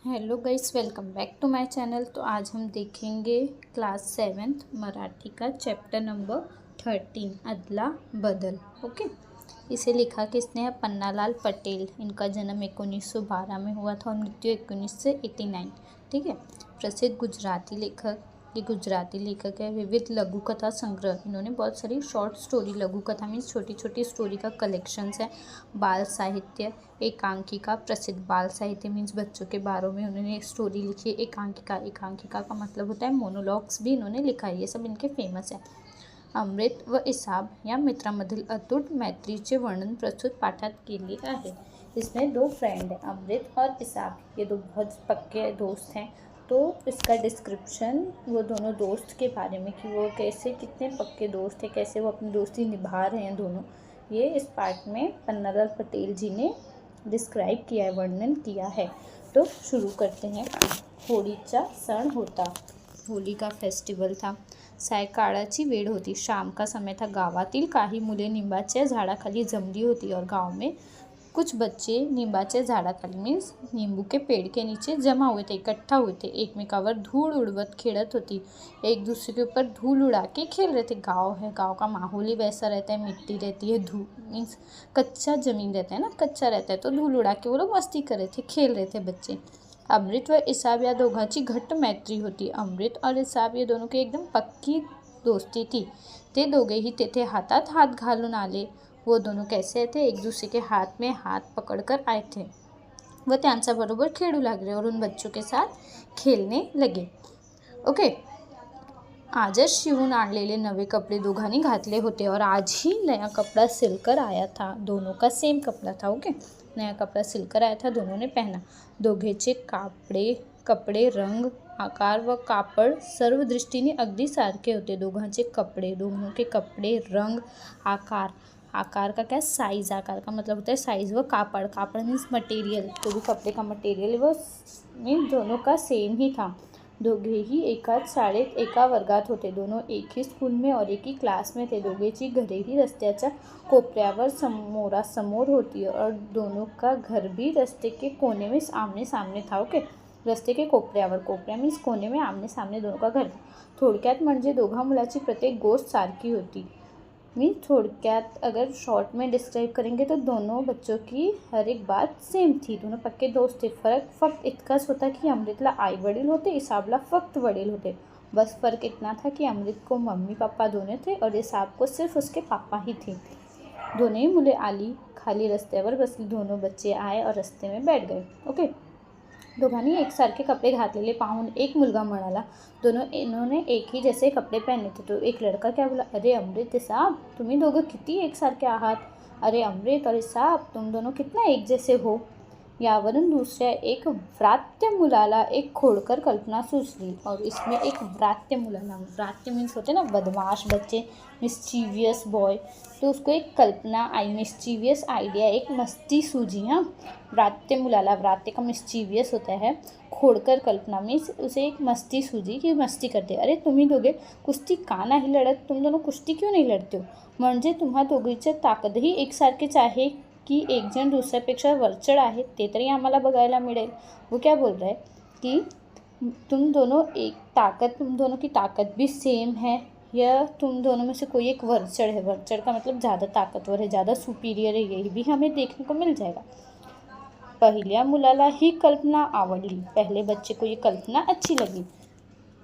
Hello guys, welcome back to my channel. तो आज हम देखेंगे क्लास 7th मराठी का चैप्टर नंबर 13 अदला बदल। ओके, इसे लिखा किसने है? पन्नालाल पटेल। इनका जन्म 1912 में हुआ था और मृत्यु 1989। ठीक है। प्रसिद्ध गुजराती लेखक, ये गुजराती लेखक है। विविध लघु कथा संग्रह, इन्होंने बहुत सारी शॉर्ट स्टोरी, लघु कथा मीन्स छोटी छोटी स्टोरी का कलेक्शंस है। बाल साहित्य, एकांकिका, प्रसिद्ध बाल साहित्य मीन्स बच्चों के बारे में उन्होंने एक स्टोरी लिखी है। एकांकिका, एकांकिका का मतलब होता है मोनोलॉग्स भी इन्होंने लिखा है। ये सब इनके फेमस है। अमृत व इसाब या मित्रांमधील अतूट मैत्रीचे वर्णन प्रस्तुत पाठात केले आहे। इसमें दो फ्रेंड हैं, अमृत और इसाब। ये दो बहुत पक्के दोस्त हैं। तो इसका डिस्क्रिप्शन वो दोनों दोस्त के बारे में कि वो कैसे कितने पक्के दोस्त हैं, कैसे वो अपनी दोस्ती निभा रहे हैं दोनों, ये इस पार्ट में पन्नालाल पटेल जी ने डिस्क्राइब किया है, वर्णन किया है। तो शुरू करते हैं। होळीचा सण होता, होली का फेस्टिवल था। सायंकाळची वेळ होती, शाम का समय था। गावातील काही मुले निंबाच्या झाडाखाली जमली होती और गांव में कुछ बच्चे निंबाच्या झाडाखाली मीन्स नींबू के पेड़ के नीचे जमा हुए थे, इकट्ठा हुए थे। एकमेकावर धूल उड़वत खेलत होती, एक दूसरे के ऊपर धूल उड़ा के खेल रहे थे। गांव है, गांव का माहौल ही वैसा रहता है, मिट्टी रहती है, धूल मीन्स कच्चा जमीन रहता है ना, कच्चा रहता है, तो धूल उड़ा के वो लोग मस्ती कर रहे थे, खेल रहे थे बच्चे। अमृत व इसाब या दोघांची घट्ट मैत्री होती। अमृत और इसाब ये दोनों की एकदम पक्की दोस्ती थी। ते दोघेही तेथे हातात हात घालून आले। वो दोनों कैसे थे? एक दूसरे के हाथ में हाथ पकड़कर आए थे व त्यांच्याबरोबर खेळू लागले और उन बच्चों के साथ खेलने लगे। ओके, आजच शिवून आणलेले नवे कपडे दोघांनी घातले होते और आज ही नया कपड़ा सिलकर आया था। दोनों का सेम कपड़ा था। ओके, नया कपड़ा सिलकर आया था, दोनों ने पहना। दोघेचे कपडे रंग, आकार व कापड सर्व दृष्टीने अगदी सारखे होते। दोघांचे कपड़े, दोनों के कपड़े, रंग, आकार, आकार का क्या? साइज। आकार का मतलब होता है साइज व कापड़, कापड़ मीन्स मटेरियल, तो भी कपड़े का मटेरियल वो मीन्स दोनों का सेम ही था। दोघेही एकाच शाळेत एका वर्गात होते। दोनों एक ही स्कूल में और एक ही क्लास में थे। दोघेची घरेही रस्त्याच्या कोपऱ्यावर समोरासमोर होती और दोनों का घर भी रस्ते के कोने में आमने सामने था। ओके, रस्ते के कोपऱ्यावर, कोपऱ्या मीन्स कोने में आमने सामने दोनों का घर था। थोडक्यात म्हणजे दोघा मुलाची प्रत्येक गोष्ट सारखी होती। मीन्स थोडक्यात अगर शॉर्ट में डिस्क्राइब करेंगे तो दोनों बच्चों की हर एक बात सेम थी, दोनों पक्के दोस्त थे। फ़र्क फक्त इतकाच होता की अमृतला आई वडील होते, इसाबला फक्त वडील होते। बस फ़र्क इतना था कि अमृत को मम्मी पापा दोनों थे और इसाब को सिर्फ उसके पापा ही थे। दोनों ही मुले आली, खाली रस्त्यावर बसली। दोनों बच्चे आए और रस्ते में बैठ गए। ओके, दोघांनी एकसारखे कपडे घातलेले पाहून एक मुलगा म्हणाला, इन्होंने एक ही जैसे कपड़े पहने थे। तो एक लड़का क्या बोला, अरे अमृत इसाब, तुम्ही दोघं किती एकसारखे आहात। अरे अमृत और इसाब, तुम दोनों कितना एक जैसे हो। यावरून दुसऱ्या एक व्रात्य मुलाला एक खोडकर कल्पना सुचली। और इसमें एक व्रात्य मुलाला, व्रात्य मीन्स होते ना बदमाश बच्चे, मिस्चीवियस बॉय, तो उसको एक कल्पना आई, मिस्चीवियस आइडिया, एक मस्ती सूझी। हाँ, व्रात्य मुलाला, व्रात्य का मिस्चीवियस होता है, खोडकर कल्पना मीन्स उसे एक मस्ती सूझी कि मस्ती करते। अरे तुम्ही दोघे कुस्ती का नाही लढत, तुम दोनों कुस्ती क्यों नहीं लढते हो? म्हणजे तुम्हा दोघीचं ताकदही एकसारखेच आहे की एक जण दुसऱ्यापेक्षा वरचढ आहे ते तरी आम्हाला बघायला मिळेल। वो क्या बोल रहा है कि तुम दोनों की ताकत भी सेम है, या तुम दोनों में से कोई एक वरचढ है। वरचढ का मतलब ज़्यादा ताकतवर है, ज़्यादा सुपीरियर है, यही भी हमें देखने को मिल जाएगा। पहिल्या मुलाला ही कल्पना आवडली, पहले बच्चे को ये कल्पना अच्छी लगी।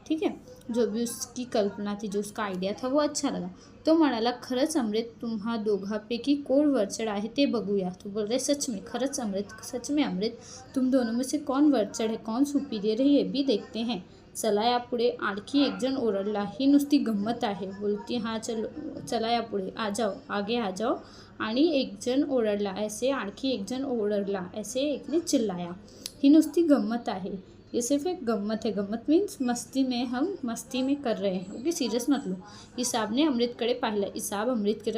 ठीक है, जो भी उसकी कल्पना थी, जो उसका आइडिया था वो अच्छा लगा। तो म्हणाला, खरंच अमृत, तुम्हा दोघांपैकी कोण वरचढ आहे ते बघूया। तो बोल रहे सच में, खरंच अमृत, सच में अमृत, तुम दोनों में से कौन वरचढ है, कौन सुपीरियर है, ये भी देखते हैं। चला यापुढे। आणखी एक जण ओरडला, ही नुसती गंमत आहे। बोलती हाँ चलो, चला यापुढे, आ जाओ, आगे आ जाओ। आणि एक जण ओरडला, ऐसे आणखी एक जण ओरडला, ऐसे एक ने चिल्लाया, ही नुसती गंमत आहे। ये सिर्फ एक गम्मत है। गम्मत मीन्स मस्ती में, हम मस्ती में कर रहे हैं। ओके, सीरियस मत लो। इसाब ने अमृतकडे पाहिलं। इसाब अमृत की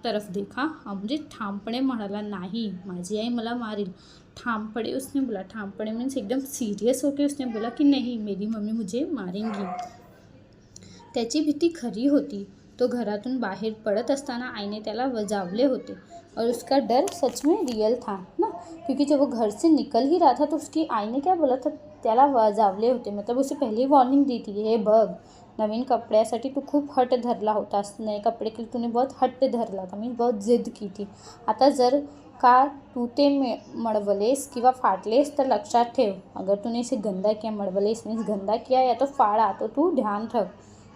तरफ देखा। अमृत ठामपणे म्हणाला, नाही, माझी आई मला मारेल। ठामपणे उसने बोला, ठामपणे मीन्स एकदम सीरियस होकर उसने बोला कि नहीं, मेरी मम्मी मुझे मारेंगी। त्याची भीती खरी होती। तो घरातून बाहेर पडत असताना आईने त्याला वजावले होते और उसका डर सच में रियल था ना, क्योंकि जब वो घर से निकल ही रहा था तो उसकी आई ने क्या बोला था, त्याला वजावले होते, मतलब उसे पहले ही वॉर्निंग दी थी, हे बघ नवीन कपड्यासाठी तू खूप हट धरला होतास, नए कपडे के लिए तूने बहुत हट्ट धरला था, मीन्स बहुत जिद की थी. आता जर का तू ते मळवलेस किंवा फाटलेस तर लक्षात ठेव, अगर तूने इसे गंदा किया, मळवलेस मीन्स गंदा किया या तो फाड़ा, तो तू ध्यान रख,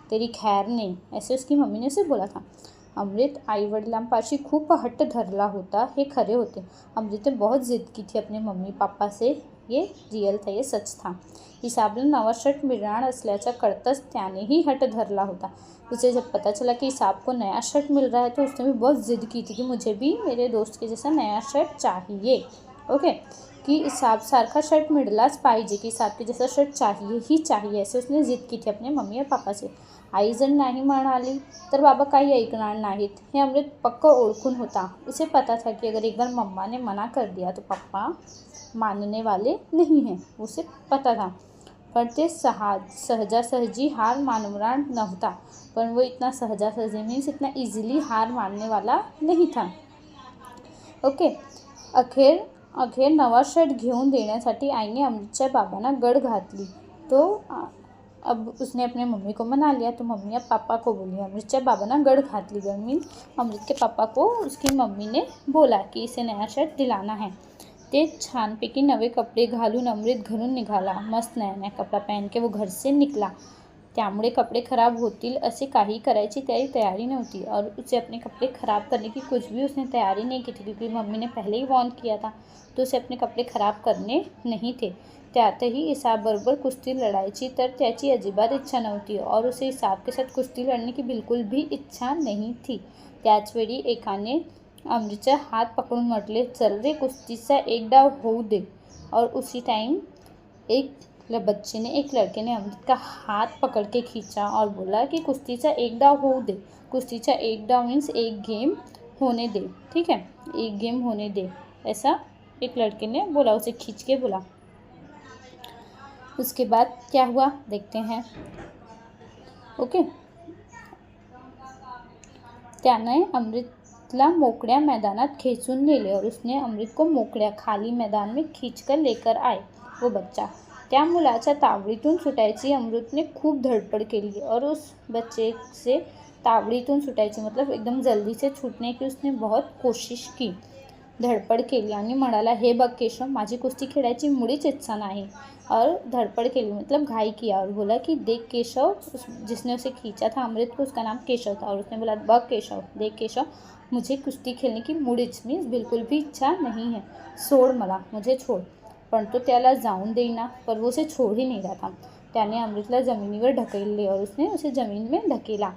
तेरी खैर नहीं, ऐसे उसकी मम्मी ने उसे बोला था. अमृत आईवडिलांपाशी खूप हट्ट धरला होता हे खरे होते. अमृतने बहुत जिद की थी अपने मम्मी पापा से, ये रियल था, ये सच था. इसाबला नवा शर्ट मिळणार असल्याचा कळतच त्यानेही हट धरला होता. उसे जब पता चला कि इसाब को नया शर्ट मिल रहा है तो उसने भी बहुत ज़िद की थी कि मुझे भी मेरे दोस्त के जैसा नया शर्ट चाहिए. ओके, की इसाब सारखा शर्ट मिळलाच पाहिजे, की इसाब के जैसा शर्ट चाहिए ही चाहिए, ऐसे उसने जिद की थी अपने मम्मी और पापा से. आई जर नाही म्हणाली तर बाबा काही ऐकणार नाहीत हे अमृत पक्क ओळखून होता. उसे पता था कि अगर एक बार मम्मा ने मना कर दिया तो पापा मानने वाले नहीं हैं, उसे पता था. पर ते सहजासहजी हार मानवणार नव्हता. पण वो इतना सहजासहजी मीन्स इतना इजीली हार मानने वाला नहीं था. ओके, अखेर नवा शर्ट घेऊन देण्यासाठी आईने अमृतच्या बाबांना गड घातली. तो अब उसने अपने मम्मी को मना लिया, तो मम्मी अब पापा को बोली, अमृतच्या बाबांना गड घातली. गड मीन्स अमृत के पापा को उसकी मम्मी ने बोला कि इसे नया शर्ट दिलाना है. ते छानपैकी नवे कपडे घालून अमृत घरून निघाला. मस्त नया नया कपड़ा पहन के वो घर से निकला. त्यामुळे कपड़े खराब होतील असे काही करायची त्याची तयारी नव्हती और उसे अपने कपड़े ख़राब करने की कुछ भी उसने तैयारी नहीं की थी, क्योंकि मम्मी ने पहले ही वॉर्न किया था, तो उसे अपने कपड़े ख़राब करने नहीं थे. त्यातही इसाबबरोबर कुस्ती लढायची तर त्याची अजिबात इच्छा नव्हती और उसे इसाब के साथ कुस्ती लड़ने की बिल्कुल भी इच्छा नहीं थी. त्याचवेळी एकाने अमृतचा हात पकडून म्हटले, चल रे कुस्तीचा एक डाव होऊ दे. और उसी टाइम एक लड़के ने अमृत का हाथ पकड़ के खींचा और बोला कि कुश्तीचा एक डाव होऊ दे. कुश्तीचा एक डाव मीन्स एक गेम होने दे, ठीक है, एक गेम होने दे, ऐसा एक लड़के ने बोला, उसे खींच के बोला. उसके बाद क्या हुआ देखते हैं. ओके, त्याने अमृतला मोकड्या मैदानात खेचून नेले और उसने अमृत को मोकड्या खाली मैदान में खींचकर लेकर आए. वो बच्चा त्या मुलाच्या तावडीतून सुटायची अमृतने खूप धडपड केली और उस बच्चे से तावडीतून सुटायची मतलब एकदम जल्दी से छूटने की उसने बहुत कोशिश की, धडपड केली आणि म्हणाला, हे बघ केशव, माझी कुस्ती खेळायची मुळीच इच्छा नाही. और धडपड केली मतलब घाई किया और बोला कि देख केशव, जिसने उसे खींचा था अमृत को, उसका नाम केशव था, और उसने बोला, बघ केशव, देख केशव, मुझे कुस्ती खेलने की मुळीच मीन्स बिल्कुल भी इच्छा नहीं है, सोड मला, मुझे छोड़. पण तो त्याला जाऊन देईना, पर वो उसे छोड़ ही नहीं रहा था. त्याने अमृतला जमिनीवर ढकलले और उसने उसे ज़मीन में ढकेला.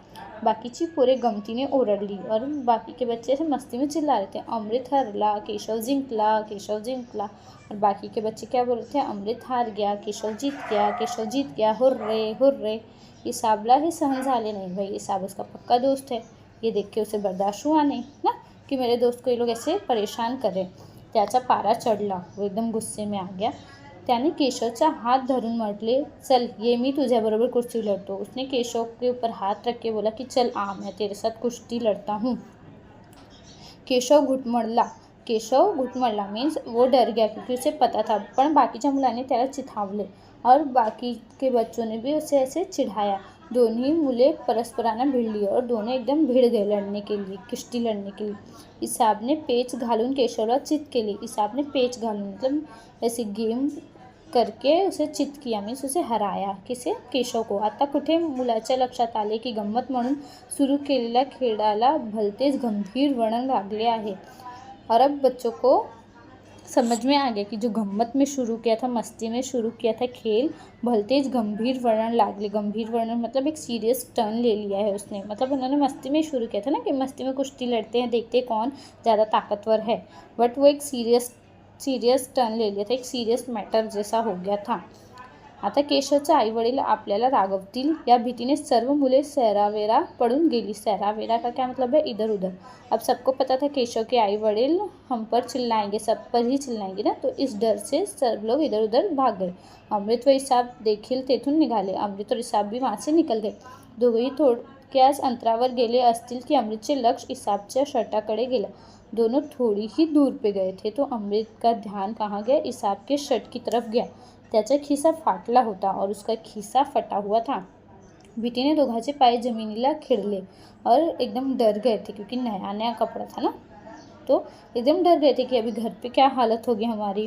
बाकीची पोरे गमतीने ओरडली और बाकी के बच्चे ऐसे मस्ती में चिल्ला रहे थे, अमृत हारला, केशव जिंकला, केशव जिंकला. और बाकी के बच्चे क्या बोल रहे थे, अमृत हार गया, केशव जीत गया, केशव जीत गया, हुर्रे हुर्रे. इसाबला हे सहन झाले नहीं. भाई इसाब उसका पक्का दोस्त है, ये देख के उसे बर्दाश्त हुआ नहीं ना कि मेरे दोस्त को ये लोग ऐसे परेशान कर रहे. त्याचा पारा चढ़ला, वो एकदम गुस्से में आ गया. त्याने केशवचा हाथ धरून म्हटले, चल ये मी तुझ्याबरोबर कुश्ती लड़तो. उसने केशव के ऊपर हाथ रख के बोला कि चल आ, मैं तेरे साथ कुश्ती लड़ता हूँ. केशव घुटमळला मीन्स वो डर गया क्योंकि उसे पता था. पण बाकीच्या मुलांनी त्याला चिथावले और बाकी के बच्चों ने भी उसे ऐसे चिढ़ाया. दोनों मुले परस्परांना भिडली और दोनों एकदम भिड़ गए लड़ने के लिए, कुश्ती लड़ने के लिए. इसाब ने पेच घालून केशवला चित केली. इसाब ने पेच घालून मतलब ऐसे गेम करके उसे चित किया मीन्स उसे हराया. किसे, केशव को. आता कुठे मुलाच्या लक्षात आले की गंमत म्हणून सुरू केलेल्या खेळाला भलतेच गंभीर वळण लागले आहे. और अब बच्चों को समझ में आ गया कि जो गम्मत में शुरू किया था, मस्ती में शुरू किया था खेल, भलतेज गंभीर वळण लागले. गंभीर वळण मतलब एक सीरियस टर्न ले लिया है उसने. मतलब उन्होंने मस्ती में शुरू किया था ना कि मस्ती में कुश्ती लड़ते हैं, देखते हैं कौन ज़्यादा ताकतवर है, बट वो एक सीरियस टर्न ले लिया था, एक सीरियस मैटर जैसा हो गया था. आता केशवचे आईवडील आपल्याला रागवतील या भीतीने सर्व मुले सैरावेरा पड़ून गेली. सैरावेरा का क्या मतलब है, इधर उधर. अब सबको पता था केशव के आईवडील हम पर चिल्लाएंगे, सब पर ही चिल्लाएंगे ना, तो इस डर से सब लोग इधर उधर भाग गए. अमृत व इसाब देखील तेथून निघाले. अमृत और इसाब भी वहाँ से निकल गए. दोघेही तितक्याच अंतरावर गेले असतील की अमृतचे लक्ष इसाबच्या शर्टाकडे गेलं। दोनों थोड़ी ही दूर पे गए थे तो अमृत का ध्यान कहाँ गया, इसाब के शर्ट की तरफ गया। त्याचा खिसा फाटला होता और उसका खिसा फटा हुआ था। भीतीने दोघांचे पाय जमिनीला खिळले और एकदम डर गए थे, क्योंकि नया नया कपड़ा था ना, तो एकदम डर गए थे कि अभी घर पे क्या हालत होगी हमारी।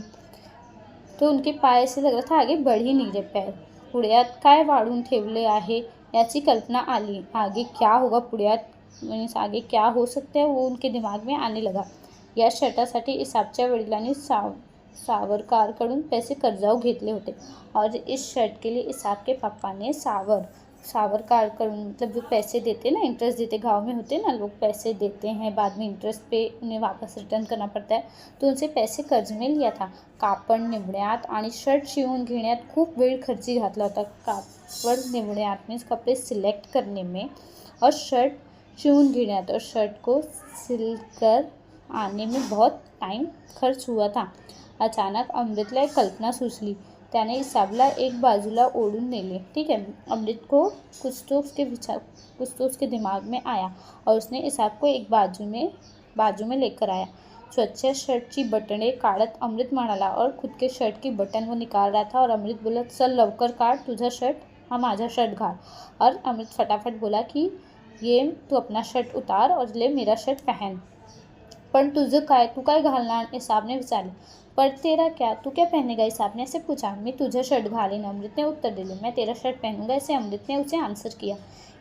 तो उनके पाय से लग रहा था आगे बढ़ ही नहीं रहे पैर। पुढ्यात काय वाढून ठेवले आहे याची कल्पना आली। आगे क्या होगा, पुढ्यात मीन्स आगे क्या हो सकता है, वो उनके दिमाग में आने लगा। या शर्टासाठी इसाबच्या वडिलांनी सावरकरांकडून पैसे कर्जाऊ घेतले होते और इस शर्ट के लिए इसाब के पापा ने सावरकरांकडून, मतलब जो पैसे देते ना, इंटरेस्ट देते, गांव में होते ना लोग, पैसे देते हैं, बाद में इंटरेस्ट पे उन्हें वापस रिटर्न करना पड़ता है, तो उनसे पैसे कर्ज में लिया था। कापड निवडण्यात आणि शर्ट शिवून घेण्यात खूप वेळ खर्ची घातला होता। कापड निवडण्यात मीन्स कपड़े सिलेक्ट करने में, और शर्ट शिवून घेण्यात और शर्ट को सिलकर आने में बहुत टाइम खर्च हुआ था। अचानक अमृतला एक कल्पना सुचली। त्याने इसाबला एक बाजूला ओढून नेले। ठीक है, अमृत को कुछ तो उसके दिमाग में आया और उसने इसाब को एक बाजू में लेकर आया। स्वच्छ शर्टची बटणे काढत अमृत म्हणाला, और खुद के शर्ट की बटन वो निकाल रहा था। और अमृत बोला, चल लवकर काढ तुझा शर्ट, हा माझा शर्ट घाल। और अमृत फटाफट बोला कि ये तू अपना शर्ट उतार और ले मेरा शर्ट पहन। पण तुझं काय, तू काय घालणार, इसाब ने विचारले। पर तेरा क्या, तू क्या पहनेगा, इसाब ने ऐसे पूछा। मैं तुझा शर्ट घालीन, अमृत ने उत्तर दिले। मैं तेरा शर्ट पहनूंगा, ऐसे अमृत ने उसे आंसर किया।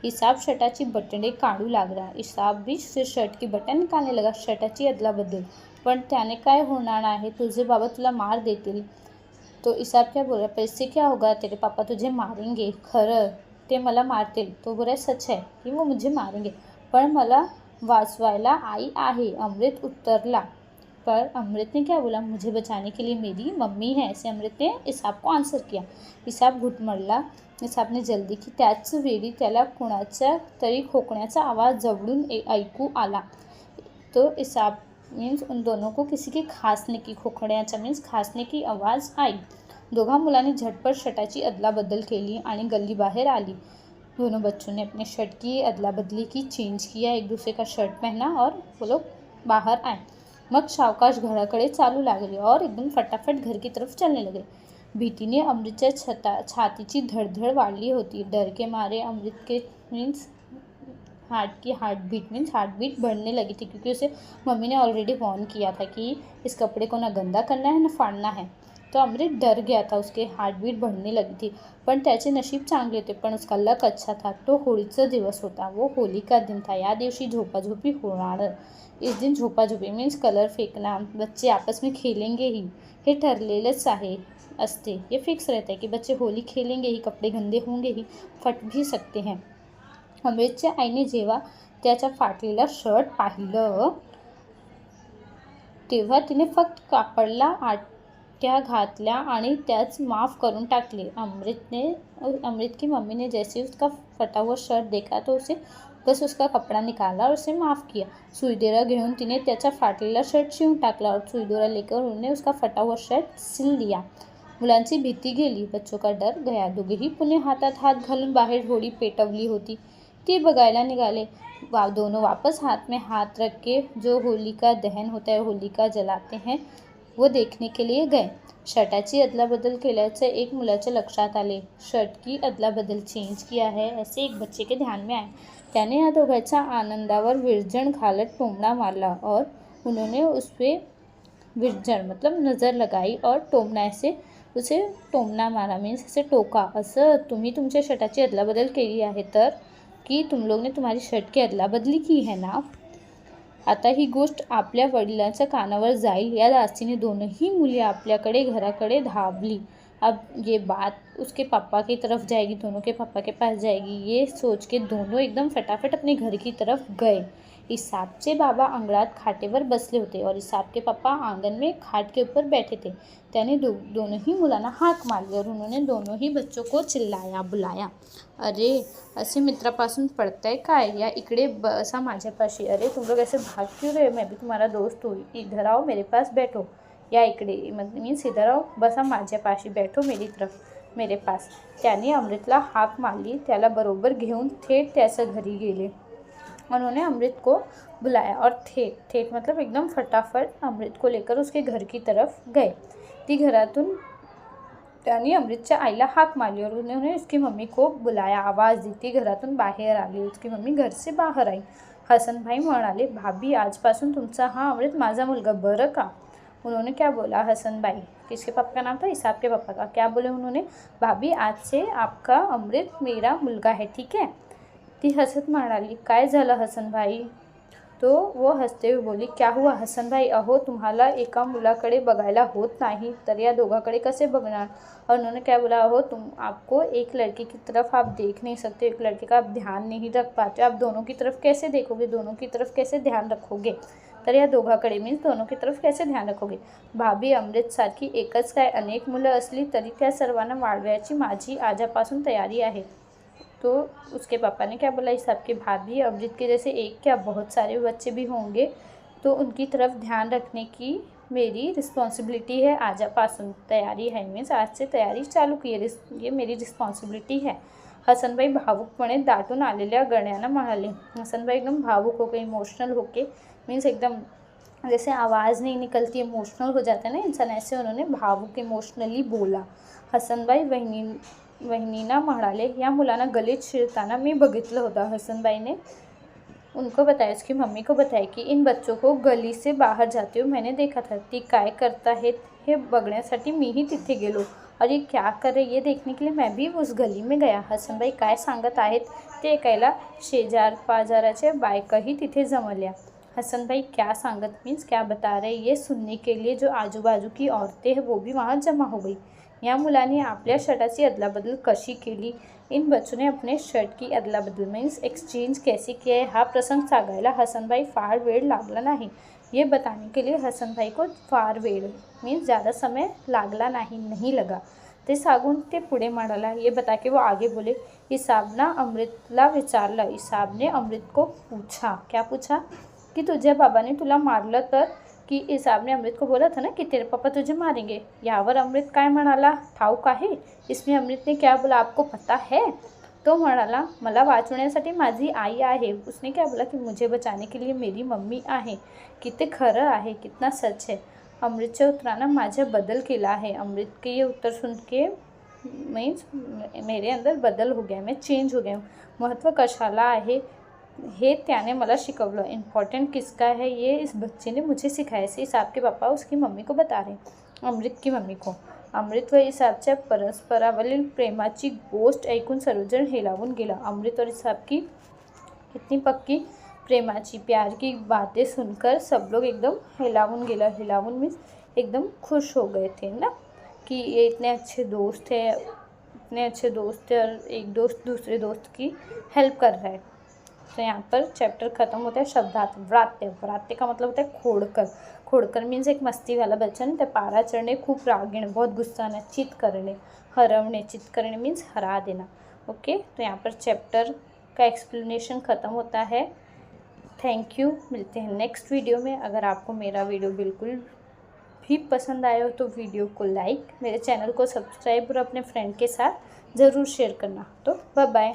इसाब शर्टाची बटणे काढू लागला। इसाब भी फिर शर्ट की बटन निकालने लगा। शर्टाची अदलाबदल। पण त्याने काय होणार आहे, तुझे बाबा तुला मार देतील। तो इसाब क्या बोल रहा, पैसे क्या होगा, तेरे पापा तुझे मारेंगे। खरं ते मला मारतील। तो बोला, सच है कि वो मुझे मारेंगे, पण मला वाचवायला आई आहे, अमृत उत्तरला। पर अमृत ने क्या बोला, मुझे बचाने के लिए मेरी मम्मी है, ऐसे अमृत ने इसाब को आंसर किया। इसाब घुटमळला। इसाबने जल्दी की त्याच वेळी त्याला कुणाचा तरी खोकण्याचा आवाज जवळून ऐकू आला। तो इसाब मीन्स उन दोनों को किसी के खांसने की, खोकण्याचा मीन्स खांसने की आवाज़ आई। दोघा मुलांनी झटपट शर्टाची अदलाबदल केली आणि गल्ली बाहेर आली। दोनों बच्चों ने अपने शर्ट की अदला बदली की, चेंज किया, एक दूसरे का शर्ट पहना और वो लोग बाहर आए। मग सावकाश घराकडे चालू लागले और एकदम फटाफट घर की तरफ चलने लगे। भीतीने अमृतच्या छातीची धडधड वाढली होती। डर के मारे अमृत के मीन्स हार्ट बीट बढ़ने लगी थी, क्योंकि उसे मम्मी ने ऑलरेडी वॉर्न किया था कि इस कपड़े को ना गंदा करना है ना फाड़ना है। तो अमृत डर गया था, उसके हार्टबीट बढ़ने लगी थी। पण त्याचे नशीब चांगले होते, पण उसका लक अच्छा था। तो होळीचा दिवस होता, वो होली का दिन था। या दिवशी झोपाझोपी होणार। इस दिन झोपाझोपी मीन्स कलर फेकना, बच्चे आपस में खेलेंगे ही, हे ठरलेलंच असते। ये फिक्स रहता है कि बच्चे होली खेलेंगे ही, कपड़े गंदे होंगे ही, फट भी सकते हैं। अमृतच्या आईने जेव्हा त्याचा फाटलेला शर्ट पाहिलं तेव्हा तिने फक्त कापडला आट्या घातल्या आणि त्याच माफ करून टाकले। अमृत की मम्मी ने जैसे उसका फटा हुआ शर्ट देखा तो उसे बस उसका कपड़ा निकाला और उसे माफ़ किया। सुईदोरा घेऊन तिने त्याचा फाटलेला शर्ट शिवून टाकला और सुईदोरा लेकर उन्होंने उसका फटा हुआ शर्ट सिल लिया। मुलांची भीती गेली, बच्चों का डर गया। दोघेही पुणे हातात हात घालून बाहेर होळी पेटवली होती ती बघायला निघाले। दोनों वापस हाथ में हाथ रख के जो होली का दहन होता है, होली का जलाते हैं, वो देखने के लिए गए। शर्टाची अदलाबदल केल्याचे एक मुलाच्या लक्षात आले। शर्ट की अदलाबदल चेंज किया है ऐसे एक बच्चे के ध्यान में आए। त्याने या दोघांच्या आनंदावर विरजण घालत टोमणा मारला और उन्होंने उस पर विरजण मतलब नज़र लगाई और टोमणा से उसे टोमणा मारा मीन्स उसे टोका। असं तुम्ही तुमच्या शर्टाची अदलाबदल केली आहे तर, की तुम लोग ने तुम्हारी शर्ट की अदला बदली की है ना। आता ही गोष्ट आपल्या वडिलांच्या कानावर जाईल या धास्तीने दोनों मुले आपल्याकडे घराकडे धावली। अब ये बात उसके पापा की तरफ जाएगी, दोनों के पापा के पास जाएगी, ये सोच के दोनों एकदम फटाफट अपने घर की तरफ गए। इसाबचे बाबा अंगणात खाटेवर बसले होते और इसाब के पापा आंगन में खाट के ऊपर बैठे थे। त्याने दोनों ही मुलांना हाक मारली और उन्होंने दोनों ही बच्चों को चिल्लाया बुलाया। अरे असे मित्रापासून पडताय काय, या इकडे बसा माझ्यापाशी। अरे तुम लोग ऐसे भाग क्यों रहे, मैं भी तुम्हारा दोस्त हूँ, इधर आओ मेरे पास बैठो, या इकडे मीन्स इधर आओ, बसा माझ्यापाशी, बैठो मेरी तरफ। मेरे पास. त्याने अमृतला हाक मारली. त्याला बरोबर घेऊन थेट त्याच्या घरी गेले. उन्होंने अमृत को बुलाया और थेट मतलब एकदम फटाफट अमृत को लेकर उसके घर की तरफ गए. ती घरातून त्याने अमृतच्या आईला हाक मारली और उन्होंने उसकी मम्मी को बुलाया, आवाज़ दी. ती घरातून बाहेर आली. उसकी मम्मी घर से बाहर आई. हसनभाई म्हणाले, भाभी आजपासून तुमचा हा अमृत माझा मुलगा बरं का. उन्होंने क्या बोला हसनभाई, किसके पापा का नाम था, इसाब के पापा का. क्या बोले उन्होंने, भाभी आज से आपका अमृत मेरा मुलगा है, ठीक है. ती हसत म्हणाली, काय झालं हसनभाई. तो वो हसते हुए बोली, क्या हुआ हसनभाई, अहो तुम्हाला एका मुलाकडे बघायला होत नाही तर या दोघाकडे कसे बघणार. और उन्होंने क्या बोला, अहो आपको एक लड़के की तरफ आप देख नहीं सकते, एक लड़के का आप ध्यान नहीं रख पाते, आप दोनों की तरफ कैसे देखोगे, दोनों की तरफ कैसे ध्यान रखोगे. तर या दोघाकडे मीन्स दोनों की तरफ कैसे ध्यान रखोगे. भाभी अमृतसारखी एकच काय अनेक मुलं असली तरी त्या सर्वांना वाढवायची माझी आजपासून तयारी आहे. तो उसके पापा ने क्या बोला, इस सबके भाभी अमृत के जैसे एक क्या बहुत सारे बच्चे भी होंगे तो उनकी तरफ ध्यान रखने की मेरी रिस्पॉन्सिबिलिटी है. आजपासून तयारी है मीन्स आज से तयारी चालू की आहे, ये मेरी रिस्पॉन्सिबिलिटी है. हसनभाई भावुकपणे दाटून आलेल्या गळ्यानं म्हणाले. हसनभाई एकदम भावुक होके इमोशनल होके मीन्स एकदम जैसे आवाज़ नहीं निकलती, इमोशनल हो जाता है ना इंसान, ऐसे उन्होंने भावुक इमोशनली बोला. हसनभाई वहिनीना म्हणाले, या मुलांना गलीत शिरताना मी बघितलं होतं. हसनभाई ने उनको बताया, उसकी मम्मी को बताया की इन बच्चों को गली से बाहर जाते हुए मैंने देखा था. ती काय करता हे बघण्यासाठी मीही तिथे गेलो और ये क्या कर रहे ये देखने के लिए मैं भी उस गली में गया. हसनभाई काय सांगत आहेत ते ऐकायला शेजार पाजाराच्या बायकाही तिथे जमल्या. हसनभाई क्या सांगत मीन्स क्या बता रहे ये सुनने के लिए जो आजू बाजू की औरतें हैं वो भी वहाँ जमा हो गई. या मुलांनी आपल्या शर्टाची अदलाबदल कशी केली, इन बच्चों ने अपने शर्ट की अदलाबदल मीन्स एक्सचेंज कैसे किया है, हा प्रसंग सांगायला हसनभाई फार वेळ लागला नाही. ये बताने के लिए हसनभाई को फार वेळ मीन्स ज़्यादा समय लागला नहीं लगा. ते सांगून ते पुढे म्हणाला. ये बता के वो आगे बोले, इसाबना अमृतला विचारलं. इसाबने अमृत को पूछा, क्या पूछा कि तुझ्या बाबाने तुला मारलं तर. की इसाबने अमृत को बोला था ना कि तेरे पापा तुझे मारेंगे. यावर अमृत काय म्हणाला, ठाऊक आहे. इसमें अमृत ने क्या बोला, आपको पता है. तो म्हणाला, मला वाचवण्यासाठी माझी आई आहे. उसने क्या बोला कि मुझे बचाने के लिए मेरी मम्मी आहे. किती खरं आहे, कितना सच है. अमृतच्या उत्तरानं माझ्या बदल केला आहे. अमृत के ये उत्तर सुन के मीन्स मेरे अंदर बदल हो गया, मैं चेंज हो गया. महत्त्व कशाला आहे हे त्याने मला शिकवलं. इम्पॉर्टेंट किसका है ये इस बच्चे ने मुझे सिखाया. से इसाब के पापा उसकी मम्मी को बता रहे, अमृत की मम्मी को. अमृत व इसाबच्या परस्परावरील प्रेमाची गोष्ट ऐकून सर्वजण हेलावून गेला. अमृत और इसाब की इतनी पक्की प्रेमाची प्यार की बातें सुनकर सब लोग एकदम हेलावून गेला. हेलावून मीन्स एकदम खुश हो गए थे ना कि ये इतने अच्छे दोस्त हैं, इतने अच्छे दोस्त हैं और एक दोस्त दूसरे दोस्त की हेल्प कर रहा है. तो यहाँ पर चैप्टर ख़त्म होता है शब्दार्थ. व्रात्य, व्रात्य का मतलब होता है खोडकर. खोडकर मीन्स एक मस्ती वाला बच्चा ना. पारा चढ़ने, खूब रागीण, बहुत गुस्सा आना, चित करणे, हरवणे. चित करणे मीन्स हरा देना. ओके, तो यहाँ पर चैप्टर का एक्सप्लेनेशन ख़त्म होता है. Thank you. मिलते हैं नेक्स्ट वीडियो में. अगर आपको मेरा वीडियो बिल्कुल भी पसंद आया हो तो वीडियो को लाइक, मेरे चैनल को सब्सक्राइब और अपने फ्रेंड के साथ ज़रूर शेयर करना. तो बाय बाय.